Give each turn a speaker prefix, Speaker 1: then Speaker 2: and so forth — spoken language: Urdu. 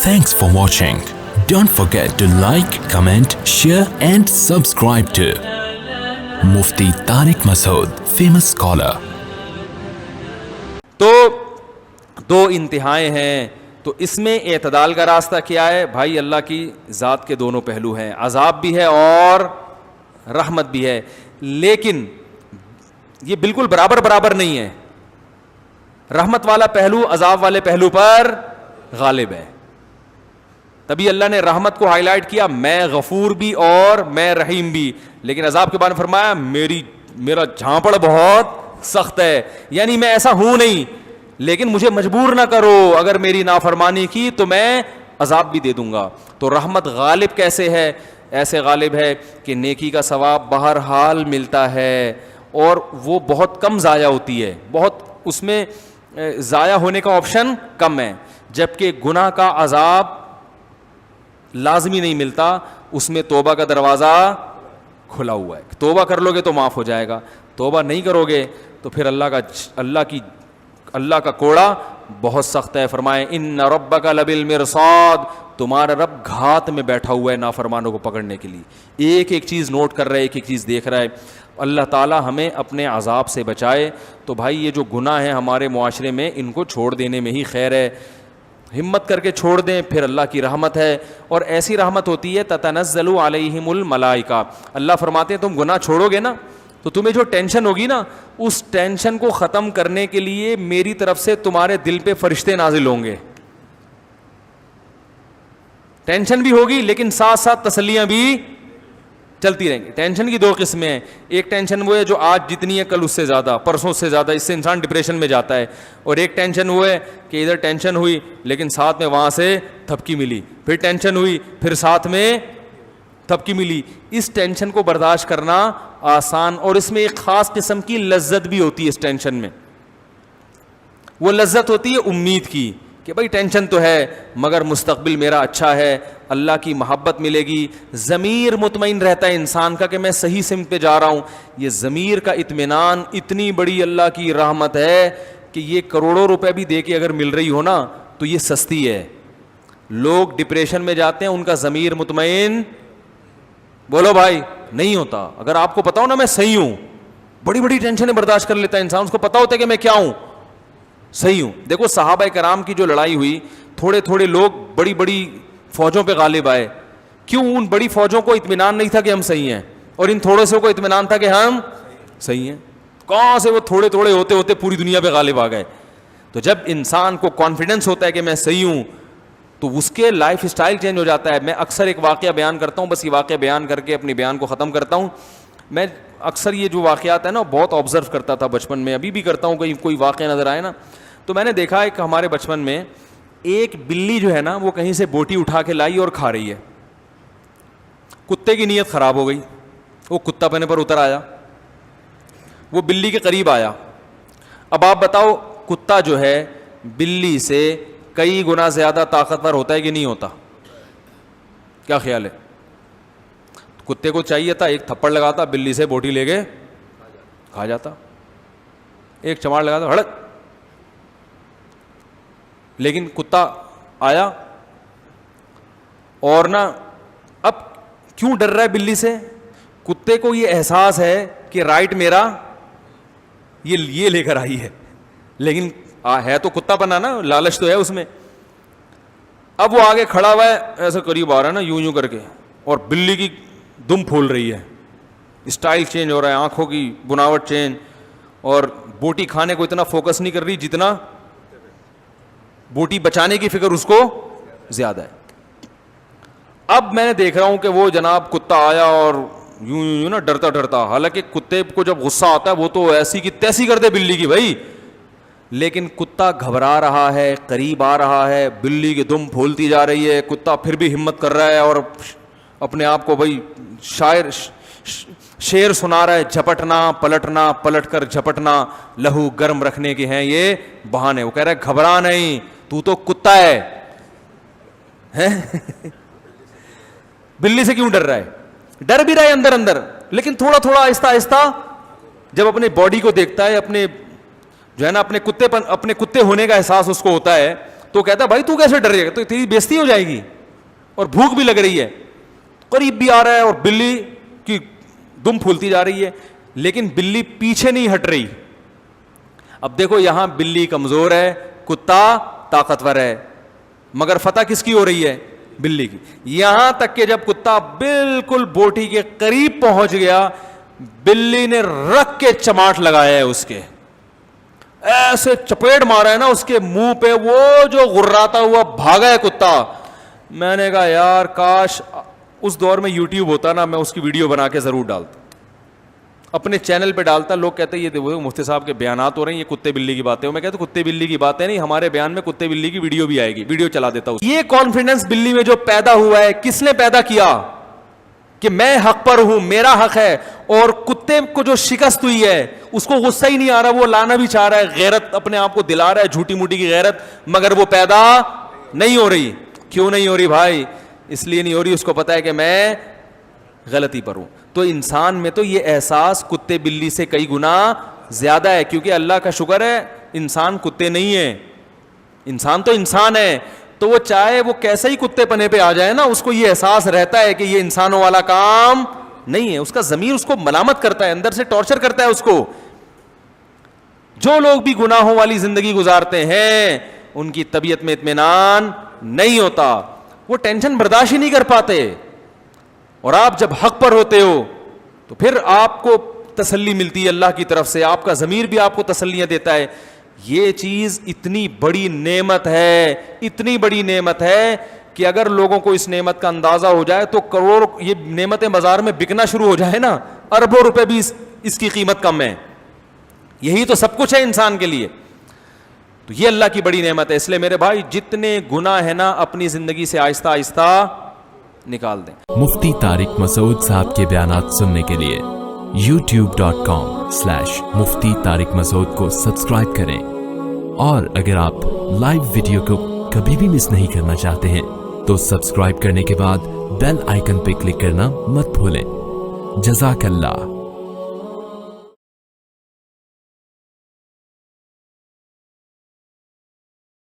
Speaker 1: Thanks for watching. Don't forget to like, comment, share and subscribe to Mufti Tariq Masood, famous scholar.
Speaker 2: تو دو انتہائیں ہیں. تو اس میں اعتدال کا راستہ کیا ہے بھائی؟ اللہ کی ذات کے دونوں پہلو ہیں, عذاب بھی ہے اور رحمت بھی ہے, لیکن یہ بالکل برابر نہیں ہے. رحمت والا پہلو عذاب والے پہلو پر غالب ہے. تبھی اللہ نے رحمت کو ہائی لائٹ کیا, میں غفور بھی اور میں رحیم بھی, لیکن عذاب کے بارے میں فرمایا میرا جھانپڑ بہت سخت ہے. یعنی میں ایسا ہوں نہیں, لیکن مجھے مجبور نہ کرو, اگر میری نافرمانی کی تو میں عذاب بھی دے دوں گا. تو رحمت غالب کیسے ہے؟ ایسے غالب ہے کہ نیکی کا ثواب بہرحال ملتا ہے اور وہ بہت کم ضائع ہوتی ہے, بہت اس میں ضائع ہونے کا آپشن کم ہے. جبکہ گناہ کا عذاب لازمی نہیں ملتا, اس میں توبہ کا دروازہ کھلا ہوا ہے. توبہ کر لو گے تو معاف ہو جائے گا, توبہ نہیں کرو گے تو پھر اللہ کا کوڑا بہت سخت ہے. فرمائے ان ربک لبالمرصاد, تمہارا رب گھات میں بیٹھا ہوا ہے نافرمانوں کو پکڑنے کے لیے. ایک ایک چیز نوٹ کر رہا ہے, ایک ایک چیز دیکھ رہا ہے. اللہ تعالیٰ ہمیں اپنے عذاب سے بچائے. تو بھائی یہ جو گناہ ہیں ہمارے معاشرے میں, ان کو چھوڑ دینے میں ہی خیر ہے. ہمت کر کے چھوڑ دیں, پھر اللہ کی رحمت ہے. اور ایسی رحمت ہوتی ہے تتنزل علیہم الملائکہ. اللہ فرماتے ہیں تم گناہ چھوڑو گے نا تو تمہیں جو ٹینشن ہوگی نا, اس ٹینشن کو ختم کرنے کے لیے میری طرف سے تمہارے دل پہ فرشتے نازل ہوں گے. ٹینشن بھی ہوگی لیکن ساتھ ساتھ تسلیاں بھی چلتی رہیں گی. ٹینشن کی دو قسمیں ہیں, ایک ٹینشن وہ ہے جو آج جتنی ہے کل اس سے زیادہ, پرسوں سے زیادہ, اس سے انسان ڈپریشن میں جاتا ہے. اور ایک ٹینشن وہ ہے کہ ادھر ٹینشن ہوئی لیکن ساتھ میں وہاں سے تھپکی ملی, پھر ٹینشن ہوئی پھر ساتھ میں تھپکی ملی. اس ٹینشن کو برداشت کرنا آسان, اور اس میں ایک خاص قسم کی لذت بھی ہوتی ہے اس ٹینشن میں. وہ لذت ہوتی ہے امید کی کہ بھائی ٹینشن تو ہے مگر مستقبل میرا اچھا ہے, اللہ کی محبت ملے گی. ضمیر مطمئن رہتا ہے انسان کا کہ میں صحیح سمت پہ جا رہا ہوں. یہ ضمیر کا اطمینان اتنی بڑی اللہ کی رحمت ہے کہ یہ کروڑوں روپے بھی دے کے اگر مل رہی ہو نا تو یہ سستی ہے. لوگ ڈپریشن میں جاتے ہیں, ان کا ضمیر مطمئن بولو بھائی نہیں ہوتا. اگر آپ کو پتا ہو نا میں صحیح ہوں, بڑی بڑی ٹینشنیں برداشت کر لیتا ہے انسان, اس کو پتا ہوتا ہے کہ میں کیا ہوں, صحیح ہوں. دیکھو صحابہ کرام کی جو لڑائی ہوئی, تھوڑے تھوڑے لوگ بڑی بڑی فوجوں پہ غالب آئے. کیوں؟ ان بڑی فوجوں کو اطمینان نہیں تھا کہ ہم صحیح ہیں, اور ان تھوڑے سے کو اطمینان تھا کہ ہم صحیح ہیں. کہاں سے وہ تھوڑے تھوڑے ہوتے ہوتے پوری دنیا پہ غالب آ گئے. تو جب انسان کو کانفیڈنس ہوتا ہے کہ میں صحیح ہوں تو اس کے لائف اسٹائل چینج ہو جاتا ہے. میں اکثر ایک واقعہ بیان کرتا ہوں, بس یہ واقعہ بیان کر کے اپنی بیان کو ختم کرتا ہوں. میں اکثر یہ جو واقعات ہیں نا بہت آبزرو کرتا تھا بچپن میں, ابھی بھی کرتا ہوں. کہیں کوئی واقعہ نظر آئے نا تو میں نے دیکھا ہے کہ ہمارے بچپن میں ایک بلی جو ہے نا وہ کہیں سے بوٹی اٹھا کے لائی اور کھا رہی ہے. کتے کی نیت خراب ہو گئی, وہ کتا پنے پر اتر آیا, وہ بلی کے قریب آیا. اب آپ بتاؤ کتا جو ہے بلی سے کئی گنا زیادہ طاقتور ہوتا ہے کہ نہیں ہوتا؟ کیا خیال ہے؟ کتے کو چاہیے تھا ایک تھپڑ لگاتا, بلی سے بوٹی لے کے کھا جاتا, ایک چماڑ لگاتا ہڑک. لیکن کتا آیا اور نا اب کیوں ڈر رہا ہے بلی سے؟ کتے کو یہ احساس ہے کہ رائٹ میرا یہ لے کر آئی ہے, لیکن ہے تو کتا بنا نا, لالچ تو ہے اس میں. اب وہ آگے کھڑا ہوا ہے, ایسے قریب آ رہا ہے نا یوں کر کے, اور بلی کی دم پھول رہی ہے, اسٹائل چینج ہو رہا ہے, آنکھوں کی بناوٹ چینج, اور بوٹی کھانے کو اتنا فوکس نہیں کر رہی جتنا بوٹی بچانے کی فکر اس کو زیادہ ہے. اب میں نے دیکھ رہا ہوں کہ وہ جناب کتا آیا اور یوں نا ڈرتا ڈرتا, حالانکہ کتے کو جب غصہ آتا ہے وہ تو ایسی کی تیسی کر دے بلی کی بھائی, لیکن کتا گھبرا رہا ہے, قریب آ رہا ہے, بلی کی دم پھولتی جا رہی ہے, کتا پھر بھی ہمت کر رہا ہے اور اپنے آپ کو بھائی شعر سنا رہا ہے, جھپٹنا پلٹنا پلٹ کر جھپٹنا لہو گرم رکھنے کے ہیں یہ بہانے. وہ کہہ رہا ہے گھبرا نہیں, تو کتا ہے. بلی سے کیوں ڈر رہا ہے؟ ڈر بھی رہا ہے اندر اندر, لیکن تھوڑا تھوڑا آہستہ آہستہ جب اپنے باڈی کو دیکھتا ہے, اپنے جو ہے نا اپنے کتے ہونے کا احساس اس کو ہوتا ہے, تو کہتا ہے بھائی تو کیسے ڈر گیا, تو تیری بےزتی ہو جائے گی اور بھوک بھی لگ رہی ہے, قریب بھی آ رہا ہے اور بلی کی دم پھولتی جا رہی ہے, لیکن بلی پیچھے نہیں ہٹ رہی. اب دیکھو یہاں بلی کمزور ہے, کتا طاقتور ہے, مگر فتح کس کی ہو رہی ہے؟ بلی کی. یہاں تک کہ جب کتا بالکل بوٹی کے قریب پہنچ گیا, بلی نے رکھ کے چماٹ لگایا ہے اس کے, ایسے چپیٹ مارا ہے نا اس کے منہ پہ, وہ جو غراتا ہوا بھاگا ہے کتا. میں نے کہا یار کاش اس دور میں یوٹیوب ہوتا نا, میں اس کی ویڈیو بنا کے ضرور ڈالتا, اپنے چینل پہ ڈالتا. لوگ کہتے ہیں یہ مفتی صاحب کے بیانات ہو رہے ہیں, یہ کتے بلی کی باتیں. میں کہتا ہوں کتے بلی کی باتیں نہیں, ہمارے بیان میں کتے بلی کی ویڈیو بھی آئے گی, ویڈیو چلا دیتا ہوں. یہ کانفیڈنس بلی میں جو پیدا ہوا ہے, کس نے پیدا کیا؟ کہ میں حق پر ہوں, میرا حق ہے. اور کتے کو جو شکست ہوئی ہے اس کو غصہ ہی نہیں آ رہا, وہ لانا بھی چاہ رہا ہے, غیرت اپنے آپ کو دلا رہا ہے, جھوٹی موٹی کی غیرت, مگر وہ پیدا نہیں ہو رہی. کیوں نہیں ہو رہی بھائی؟ اس لیے نہیں ہو رہی, اس کو پتا ہے کہ میں غلطی پر ہوں. تو انسان میں تو یہ احساس کتے بلی سے کئی گنا زیادہ ہے, کیونکہ اللہ کا شکر ہے انسان کتے نہیں ہے, انسان تو انسان ہے. تو وہ چاہے وہ کیسے ہی کتے پنے پہ آ جائے نا, اس کو یہ احساس رہتا ہے کہ یہ انسانوں والا کام نہیں ہے. اس کا ضمیر اس کو ملامت کرتا ہے, اندر سے ٹارچر کرتا ہے اس کو. جو لوگ بھی گناہوں والی زندگی گزارتے ہیں ان کی طبیعت میں اطمینان نہیں ہوتا, وہ ٹینشن برداشت ہی نہیں کر پاتے. اور آپ جب حق پر ہوتے ہو تو پھر آپ کو تسلی ملتی ہے اللہ کی طرف سے, آپ کا ضمیر بھی آپ کو تسلیاں دیتا ہے. یہ چیز اتنی بڑی نعمت ہے, اتنی بڑی نعمت ہے کہ اگر لوگوں کو اس نعمت کا اندازہ ہو جائے تو کروڑ یہ نعمتیں بازار میں بکنا شروع ہو جائے نا, اربوں روپے بھی اس کی قیمت کم ہے. یہی تو سب کچھ ہے انسان کے لیے. تو یہ اللہ کی بڑی نعمت ہے. اس لیے میرے بھائی جتنے گناہ ہیں نا اپنی زندگی سے آہستہ آہستہ نکال دیں.
Speaker 1: مفتی طارق مسعود صاحب کے بیانات سننے کے لیے youtube.com/مفتی طارق مسعود کو سبسکرائب کریں. اور اگر آپ لائیو ویڈیو کو کبھی بھی مس نہیں کرنا چاہتے ہیں تو سبسکرائب کرنے کے بعد بیل آئیکن پہ کلک کرنا مت بھولیں. جزاک اللہ.